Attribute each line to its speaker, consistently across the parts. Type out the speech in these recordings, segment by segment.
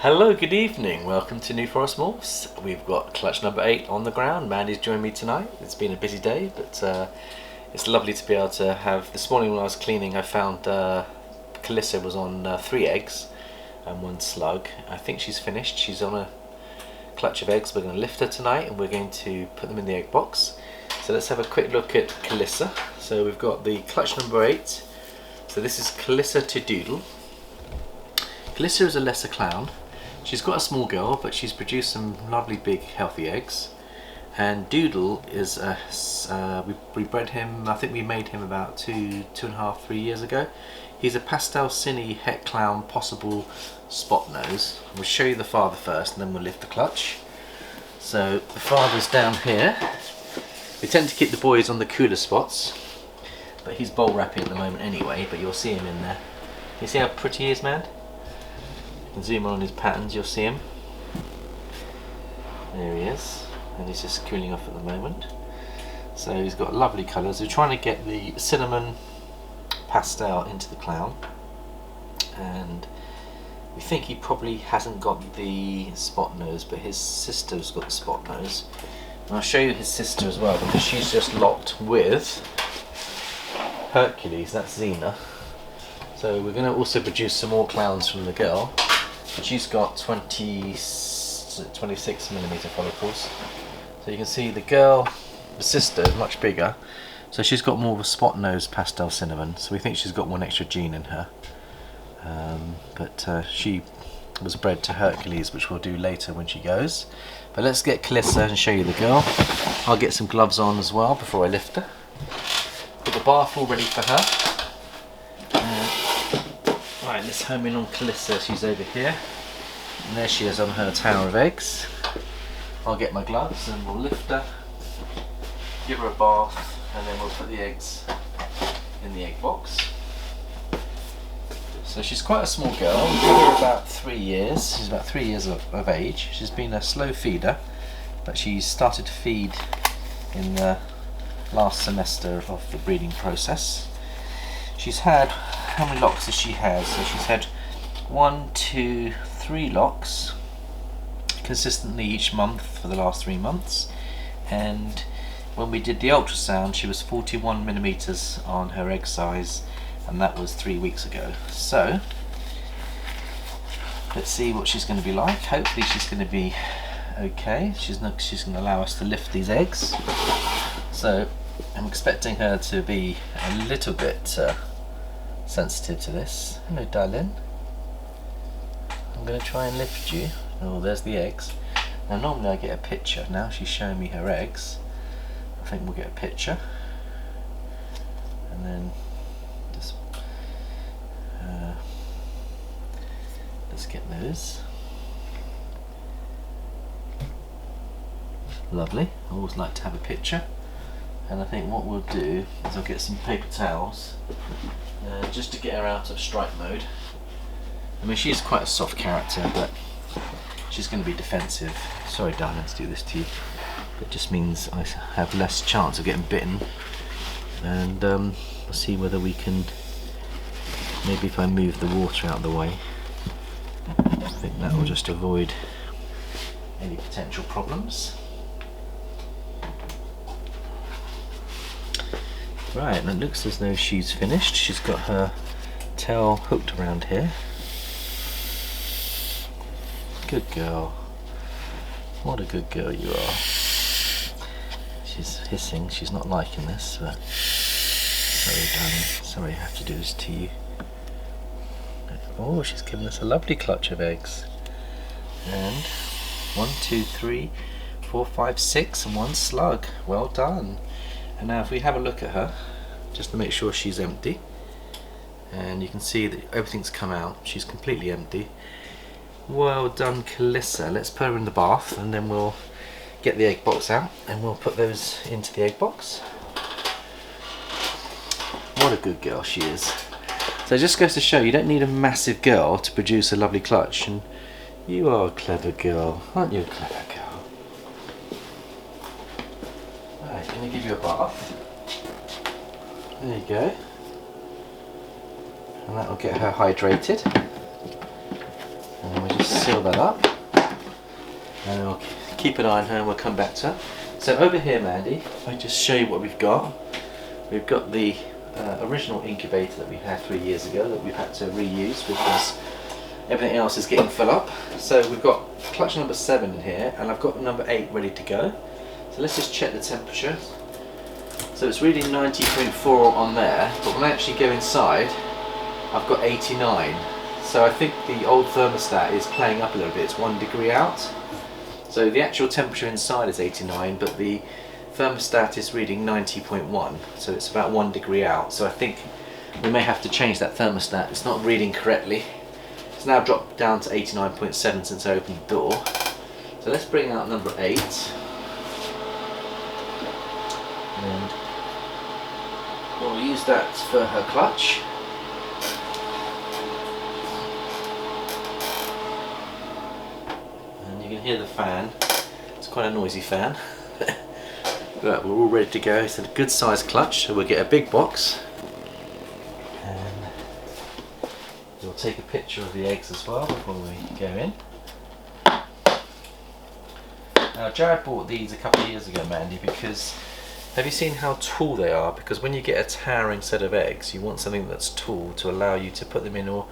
Speaker 1: Hello, good evening. Welcome to New Forest Morphs. We've got clutch number 8 on the ground. Mandy's joined me tonight. It's been a busy day, but it's lovely to be able to have. This morning when I was cleaning, I found Carlissa was on 3 eggs and 1 slug. I think she's finished. She's on a clutch of eggs. We're going to lift her tonight and we're going to put them in the egg box. So let's have a quick look at Carlissa. So we've got the clutch number 8. So this is Carlissa to Doodle. Carlissa is a lesser clown. She's got a small girl, but she's produced some lovely big healthy eggs. And Doodle is we bred him, I think we made him about 2.5, 3 years ago. He's a pastel Cinny het clown, possible spot nose. We'll show you the father first and then we'll lift the clutch. So the father's down here. We tend to keep the boys on the cooler spots, but he's bowl wrapping at the moment anyway, but you'll see him in there. You see how pretty he is, man? You can zoom on his patterns, you'll see him. There he is, and he's just cooling off at the moment. So he's got lovely colours. We're trying to get the cinnamon pastel into the clown, and we think he probably hasn't got the spot nose, but his sister's got the spot nose. And I'll show you his sister as well, because she's just locked with Hercules, that's Xena. So we're going to also produce some more clowns from the girl. She's got 26mm follicles. So you can see the girl, the sister, is much bigger. So she's got more of a spot nose pastel cinnamon. So we think she's got 1 extra gene in her. But she was bred to Hercules, which we'll do later when she goes. But let's get Carlissa and show you the girl. I'll get some gloves on as well before I lift her. Got the bath all ready for her. Right, let's home in on Carlissa. She's over here, and there she is on her tower of eggs. I'll get my gloves and we'll lift her, give her a bath, and then we'll put the eggs in the egg box. So she's quite a small girl. We've got her about 3 years. She's about 3 years of age. She's been a slow feeder, but she started to feed in the last semester of the breeding process. She's had, how many locks has she had? So she's had 1, 2, 3 locks consistently each month for the last 3 months. And when we did the ultrasound, she was 41mm on her egg size, and that was 3 weeks ago. So let's see what she's going to be like. Hopefully she's going to be okay. She's going to allow us to lift these eggs. So I'm expecting her to be a little bit sensitive to this. Hello, darling. I'm going to try and lift you. Oh, there's the eggs. Now normally I get a picture. Now she's showing me her eggs. I think we'll get a picture. And then just let's get those. Lovely. I always like to have a picture. And I think what we'll do is I'll get some paper towels just to get her out of strike mode. I mean, she's quite a soft character, but she's going to be defensive. Sorry darling to do this to you. It just means I have less chance of getting bitten. And we'll see whether we can, maybe if I move the water out of the way, I think that will just avoid any potential problems. Right, and it looks as though she's finished. She's got her tail hooked around here. Good girl. What a good girl you are. She's hissing. She's not liking this, but sorry darling. Sorry I have to do this to you. Oh, she's given us a lovely clutch of eggs. And 1, 2, 3, 4, 5, 6 and 1 slug. Well done. And now if we have a look at her, just to make sure she's empty, and you can see that everything's come out, she's completely empty. Well done, Carlissa. Let's put her in the bath and then we'll get the egg box out and we'll put those into the egg box. What a good girl she is. So it just goes to show you don't need a massive girl to produce a lovely clutch, and you are a clever girl, aren't you a clever girl? Right, I'm going to give you a bath. There you go. And that will get her hydrated. And we'll just seal that up, and we'll keep an eye on her and we'll come back to her. So over here, Mandy, if I just show you what we've got. We've got the original incubator that we had 3 years ago that we've had to reuse because everything else is getting full up. So we've got clutch number 7 in here, and I've got number 8 ready to go. So let's just check the temperature. So it's reading 90.4 on there, but when I actually go inside, I've got 89. So I think the old thermostat is playing up a little bit. It's 1 degree out. So the actual temperature inside is 89, but the thermostat is reading 90.1. So it's about 1 degree out. So I think we may have to change that thermostat. It's not reading correctly. It's now dropped down to 89.7 since I opened the door. So let's bring out number 8. And we'll use that for her clutch. And you can hear the fan. It's quite a noisy fan. But we're all ready to go. It's a good sized clutch, so we'll get a big box. And we'll take a picture of the eggs as well before we go in. Now Jared bought these a couple of years ago, Mandy, because have you seen how tall they are? Because when you get a towering set of eggs, you want something that's tall to allow you to put them in. Or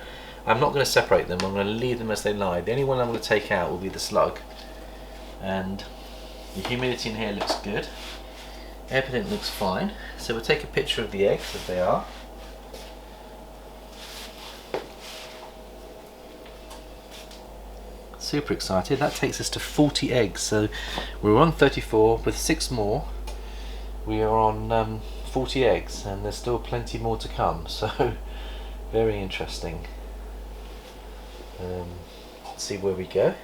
Speaker 1: I'm not going to separate them, I'm going to leave them as they lie. The only one I'm going to take out will be the slug. And the humidity in here looks good. Everything looks fine. So we'll take a picture of the eggs as they are. Super excited. That takes us to 40 eggs. So we're on 34 with 6 more. We are on 40 eggs, and there's still plenty more to come, so very interesting. Let's see where we go.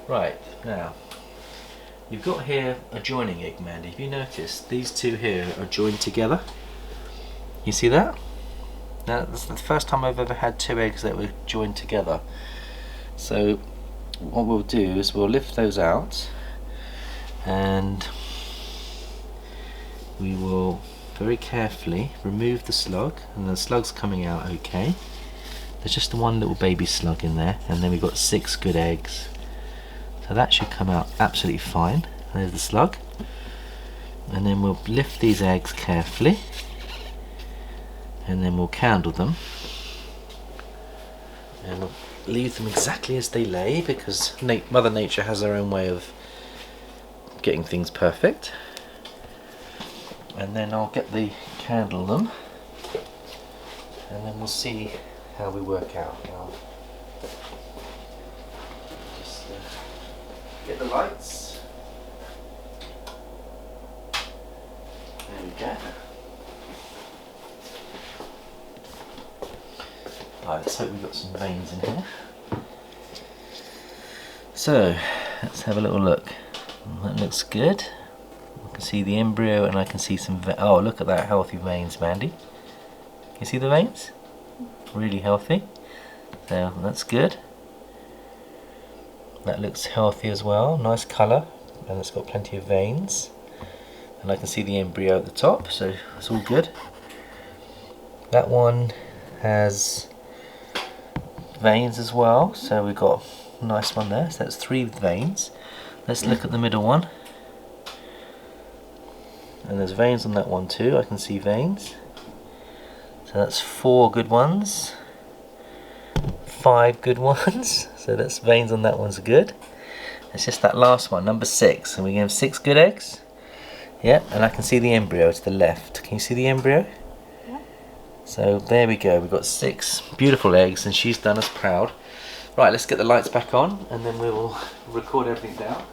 Speaker 1: Right, now you've got here a joining egg, Mandy. Have you noticed these two here are joined together? You see that? Now that's the first time I've ever had 2 eggs that were joined together. So what we'll do is we'll lift those out, and we will very carefully remove the slug, and the slug's coming out okay. There's just the one little baby slug in there, and then we've got 6 good eggs, so that should come out absolutely fine. There's the slug, and then we'll lift these eggs carefully, and then we'll candle them, and we'll leave them exactly as they lay, because Mother Nature has her own way of getting things perfect. And then I'll get the candle them, and then we'll see how we work out. I'll just get the lights. There we go. Right, let's hope we've got some veins in here. So let's have a little look. That looks good. I can see the embryo, and I can see some oh, look at that healthy veins, Mandy. You see the veins? Really healthy. So that's good. That looks healthy as well. Nice colour, and it's got plenty of veins. And I can see the embryo at the top, so it's all good. That one has veins as well, so we've got a nice one there. So that's 3 veins. Let's look at the middle one. And there's veins on that one too. I can see veins. So that's 4 good ones. 5 good ones. So that's veins on that one's good. It's just that last one, number 6. And we have 6 good eggs. Yep, and I can see the embryo to the left. Can you see the embryo? Yeah. So there we go. We've got 6 beautiful eggs, and she's done us proud. Right, let's get the lights back on, and then we will record everything down.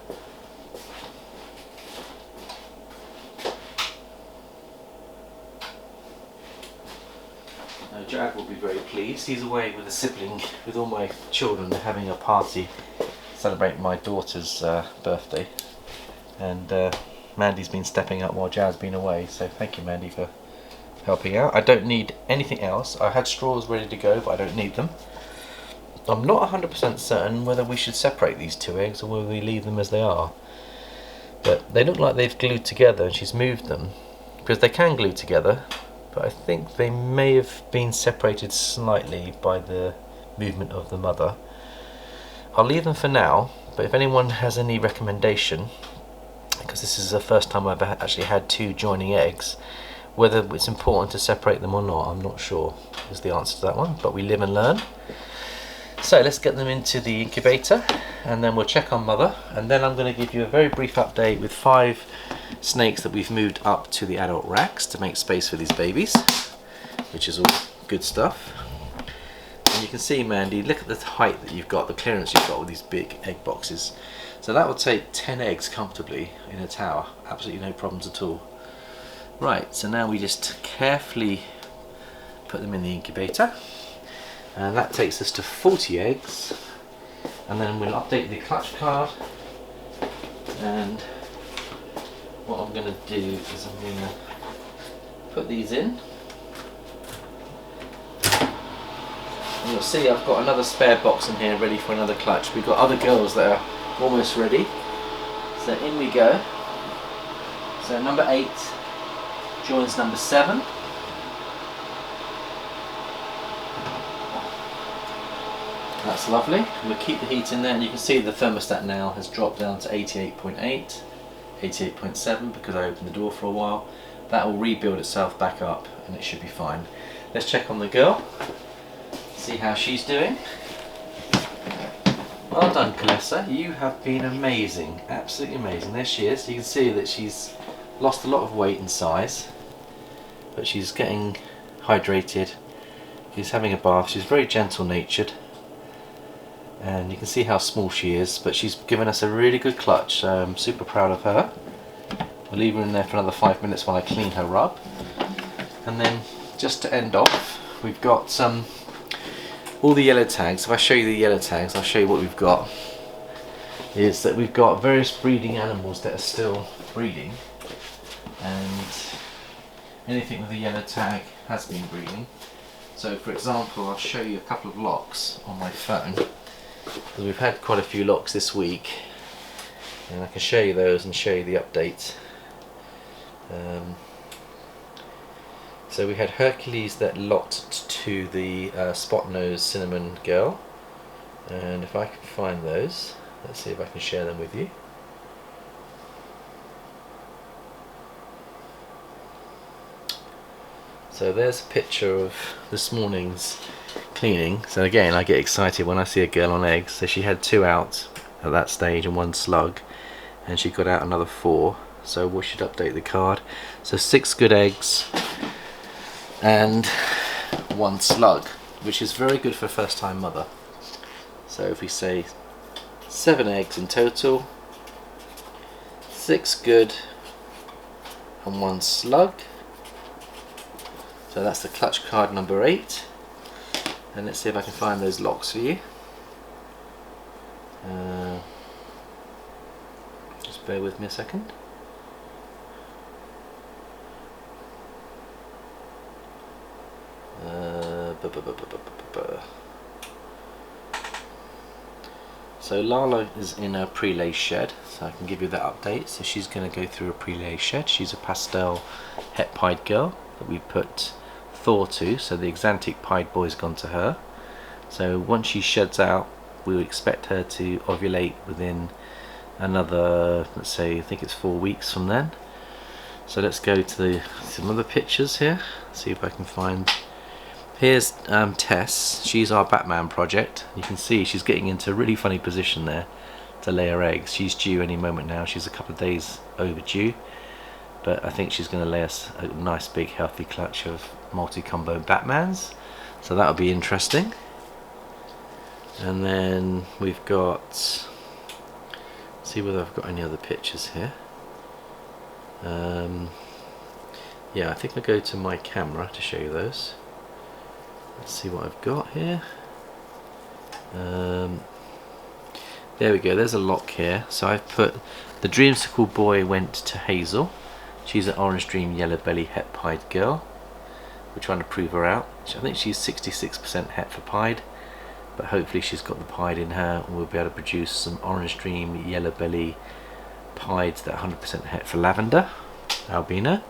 Speaker 1: Now Jack will be very pleased. He's away with a sibling, with all my children. They're having a party celebrating my daughter's birthday, and Mandy's been stepping up while Jazz's been away, so thank you, Mandy, for helping out. I don't need anything else. I had straws ready to go, but I don't need them. I'm not 100% certain whether we should separate these 2 eggs or whether we leave them as they are. But they look like they've glued together, and she's moved them, because they can glue together, but I think they may have been separated slightly by the movement of the mother. I'll leave them for now, but if anyone has any recommendation, because this is the first time I've actually had 2 joining eggs, whether it's important to separate them or not, I'm not sure is the answer to that one, but we live and learn. So let's get them into the incubator and then we'll check on mother, and then I'm going to give you a very brief update with 5 snakes that we've moved up to the adult racks to make space for these babies, which is all good stuff. And you can see, Mandy, look at the height that you've got, the clearance you've got with these big egg boxes. So that will take 10 eggs comfortably in a tower, absolutely no problems at all. Right, so now we just carefully put them in the incubator, and that takes us to 40 eggs, and then we'll update the clutch card. And what I'm going to do is I'm going to put these in, and you'll see I've got another spare box in here ready for another clutch. We've got other girls that are almost ready, so in we go. So number 8 joins number 7. That's lovely. We'll keep the heat in there, and you can see the thermostat now has dropped down to 88.8, 88.7 because I opened the door for a while. That will rebuild itself back up and it should be fine. Let's check on the girl, see how she's doing. Well done, Carlissa, you have been amazing, absolutely amazing. There she is. You can see that she's lost a lot of weight and size, but she's getting hydrated, she's having a bath, she's very gentle natured, and you can see how small she is, but she's given us a really good clutch, so I'm super proud of her. We'll leave her in there for another 5 minutes while I clean her rub. And then just to end off, we've got all the yellow tags. If I show you the yellow tags, I'll show you what we've got. Is that we've got various breeding animals that are still breeding, and anything with a yellow tag has been breeding. So for example, I'll show you a couple of locks on my phone, because we've had quite a few locks this week, and I can show you those and show you the update. So we had Hercules that locked to the spot nose cinnamon girl, and if I can find those, let's see if I can share them with you. So there's a picture of this morning's cleaning. So again, I get excited when I see a girl on eggs. So she had 2 out at that stage and 1 slug, and she got out another 4. So we should update the card. So 6 good eggs and 1 slug, which is very good for first time mother. So if we say 7 eggs in total, 6 good and 1 slug. So that's the clutch card number 8, and let's see if I can find those locks for you. Just bear with me a second. So Lala is in a prelay shed, so I can give you that update. So she's going to go through a prelay shed. She's a pastel het pied girl that we put Thor to, so the Exantic pied boy's gone to her. So once she sheds out, we would expect her to ovulate within another, let's say, I think it's 4 weeks from then. So let's go to some other pictures here, see if I can find. Here's Tess. She's our Batman project. You can see she's getting into a really funny position there to lay her eggs. She's due any moment now. She's a couple of days overdue, but I think she's going to lay us a nice big healthy clutch of multi-combo Batmans, so that'll be interesting. And then we've got, see whether I've got any other pictures here. Yeah, I think I'll go to my camera to show you those. Let's see what I've got here. There we go, there's a lock here. So I've put the Dreamsicle boy went to Hazel. She's an Orange Dream Yellow Belly Het Pied girl. We're trying to prove her out. I think she's 66% het for pied, but hopefully she's got the pied in her, and we'll be able to produce some Orange Dream Yellow Belly pieds that are 100% het for lavender, albino.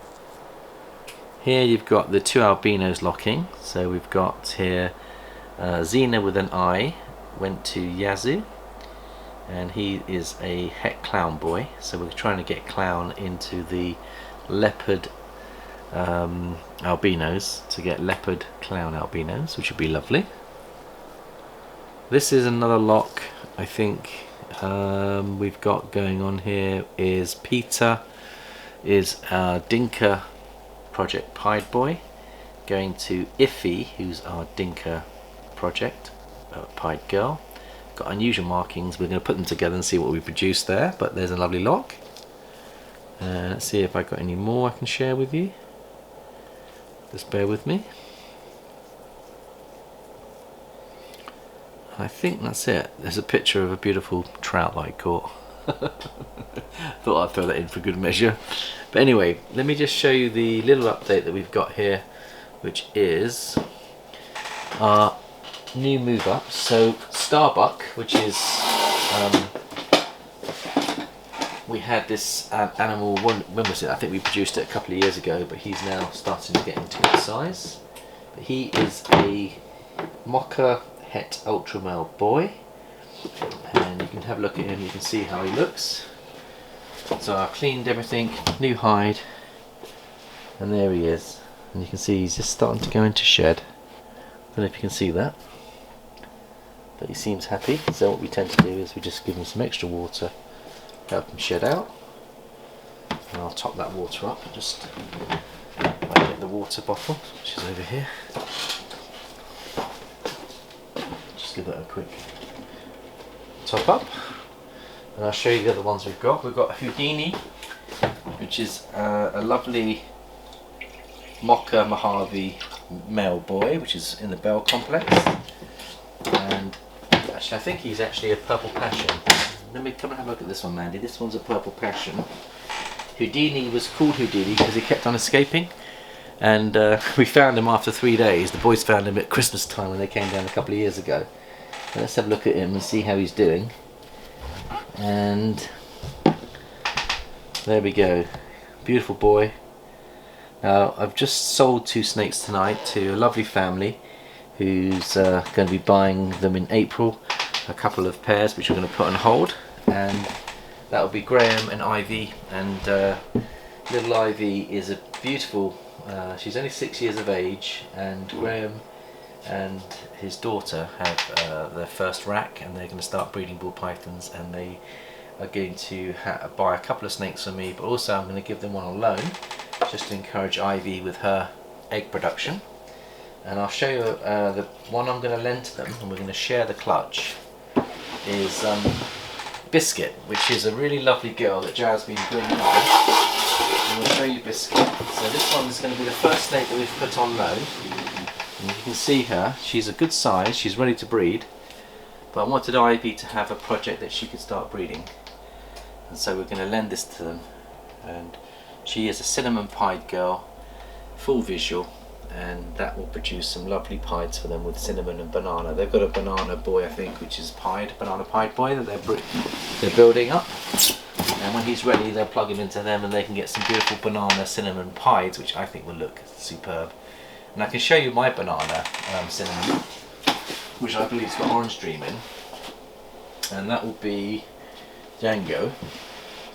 Speaker 1: Here you've got the 2 albinos locking. So we've got here Xena with an I went to Yazoo, and he is a het clown boy, so we're trying to get clown into the leopard albinos to get leopard clown albinos, which would be lovely. This is another lock I think we've got going on here. Is Peter is our Dinka Project Pied Boy going to Iffy, who's our Dinka Project Pied Girl. Got unusual markings. We're going to put them together and see what we produce there, but there's a lovely lock. Let's see if I've got any more I can share with you. Just bear with me. I think that's it. There's a picture of a beautiful trout that I caught. Thought I'd throw that in for good measure. But anyway, let me just show you the little update that we've got here, which is our new move up. So Starbuck, which is we had this animal, when was it? I think we produced it a couple of years ago, but he's now starting to get into good size. But he is a mocha het ultra male boy, and you can have a look at him, you can see how he looks. So I cleaned everything, new hide, and there he is, and you can see he's just starting to go into shed. I don't know if you can see that, but he seems happy. So what we tend to do is we just give him some extra water, help him shed out, and I'll top that water up. Just I get the water bottle, which is over here. Just give that a quick top up, and I'll show you the other ones we've got. We've got Houdini, which is a lovely Mocha Mojave male boy, which is in the Bell complex, and actually I think he's actually a purple passion. Let me come and have a look at this one, Mandy. This one's a purple passion. Houdini was called Houdini because he kept on escaping, and we found him after 3 days. The boys found him at Christmas time when they came down a couple of years ago. So let's have a look at him and see how he's doing. And there we go, beautiful boy. Now I've just sold 2 snakes tonight to a lovely family who's going to be buying them in April, a couple of pairs which we're going to put on hold, and that will be Graham and Ivy. And little Ivy is a beautiful, she's only 6 years of age, and Graham and his daughter have their first rack, and they're going to start breeding ball pythons, and they are going to buy a couple of snakes from me, but also I'm going to give them one on loan just to encourage Ivy with her egg production. And I'll show you the one I'm going to lend to them, and we're going to share the clutch, is Biscuit, which is a really lovely girl that Jazz has been bringing on. And we'll show you Biscuit. So this one is going to be the first snake that we've put on loan. And you can see her, she's a good size, she's ready to breed, but I wanted Ivy to have a project that she could start breeding, and so we're going to lend this to them. And she is a cinnamon pied girl, full visual, and that will produce some lovely pieds for them with cinnamon and banana. They've got a banana boy, I think, which is banana pied boy that they're building up, and when he's ready they'll plug him into them and they can get some beautiful banana cinnamon pieds, which I think will look superb. And I can show you my banana cinnamon, which I believe has got orange dream in, and that will be Django.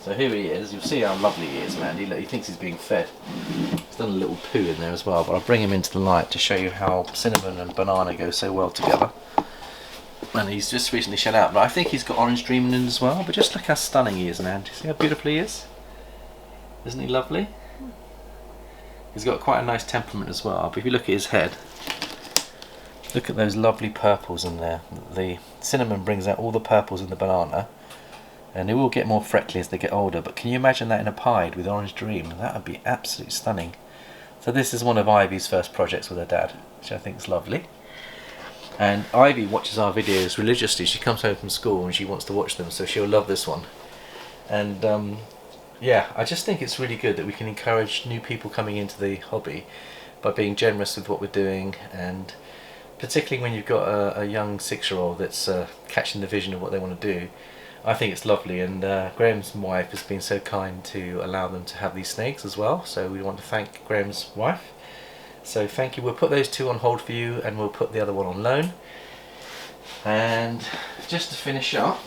Speaker 1: So here he is. You'll see how lovely he is, man. He thinks he's being fed. He's done a little poo in there as well, but I'll bring him into the light to show you how cinnamon and banana go so well together. And he's just recently shed out, but I think he's got orange dream in him as well. But just look how stunning he is, man. Do you see how beautiful he is? Isn't he lovely? He's got quite a nice temperament as well, but if you look at his head, look at those lovely purples in there. The cinnamon brings out all the purples in the banana, and they will get more freckly as they get older, but can you imagine that in a pied with orange dream? That would be absolutely stunning. So this is one of Ivy's first projects with her dad, which I think is lovely. And Ivy watches our videos religiously. She comes home from school and she wants to watch them, so she'll love this one. And yeah, I just think it's really good that we can encourage new people coming into the hobby by being generous with what we're doing, and particularly when you've got a young 6-year-old that's catching the vision of what they want to do. I think it's lovely, and Graham's wife has been so kind to allow them to have these snakes as well, so we want to thank Graham's wife. So thank you. We'll put those two on hold for you, and we'll put the other one on loan. And just to finish up,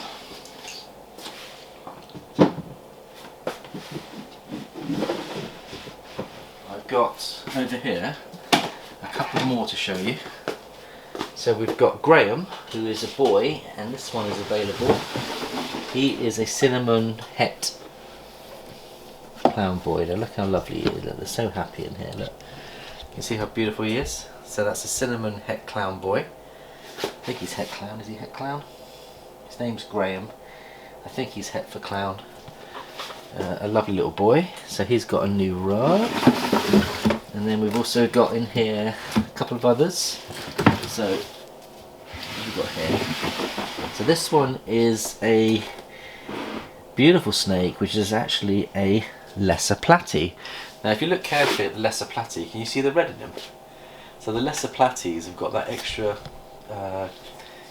Speaker 1: I've got over here a couple more to show you. So we've got Graham, who is a boy, and this one is available. He is a cinnamon het clown boy. Now look how lovely he is. Look, they're so happy in here. Look, you see how beautiful he is. So that's a cinnamon het clown boy. I think he's het clown. Is he het clown? His name's Graham. I think he's het for clown. A lovely little boy. So he's got a new rug. And then we've also got in here a couple of others. So what have we got here? So this one is a beautiful snake, which is actually a lesser platy. Now if you look carefully at the lesser platy, can you see the red in them? So the lesser platies have got that extra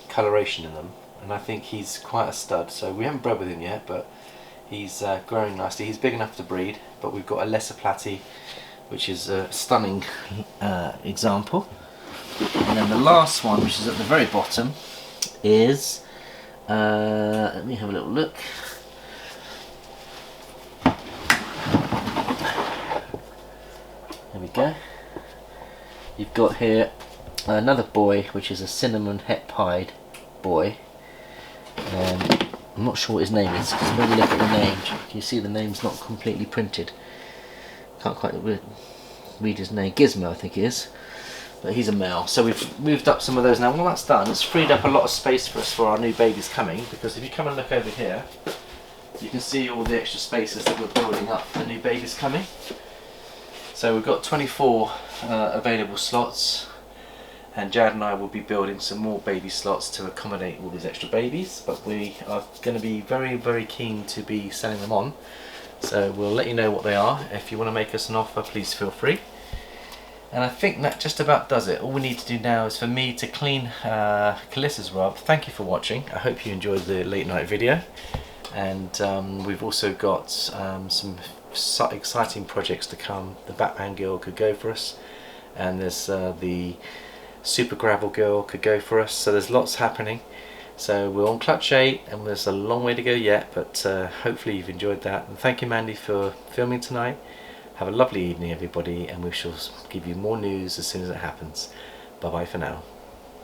Speaker 1: coloration in them, and I think he's quite a stud. So we haven't bred with him yet, but he's growing nicely. He's big enough to breed, but we've got a lesser platy, which is a stunning example. And then the last one, which is at the very bottom, is let me have a little look. There we go. You've got here another boy, which is a cinnamon het pied boy. I'm not sure what his name is, because when you look at the name, you see the name's not completely printed. Can't quite read his name. Gizmo, I think it is. But he's a male. So we've moved up some of those now. When that's done, it's freed up a lot of space for us for our new babies coming, because if you come and look over here, you can see all the extra spaces that we're building up for the new babies coming. So we've got 24 available slots, and Jad and I will be building some more baby slots to accommodate all these extra babies, but we are going to be very, very keen to be selling them on. So we'll let you know what they are. If you want to make us an offer, please feel free. And I think that just about does it. All we need to do now is for me to clean Carlissa's rub. Thank you for watching. I hope you enjoyed the late night video. And we've also got some exciting projects to come. The Batman girl could go for us, and there's the Super Gravel girl could go for us. So there's lots happening. So we're on clutch 8, and there's a long way to go yet, but hopefully you've enjoyed that. And thank you, Mandy, for filming tonight. Have a lovely evening, everybody, and we shall give you more news as soon as it happens. Bye bye for now.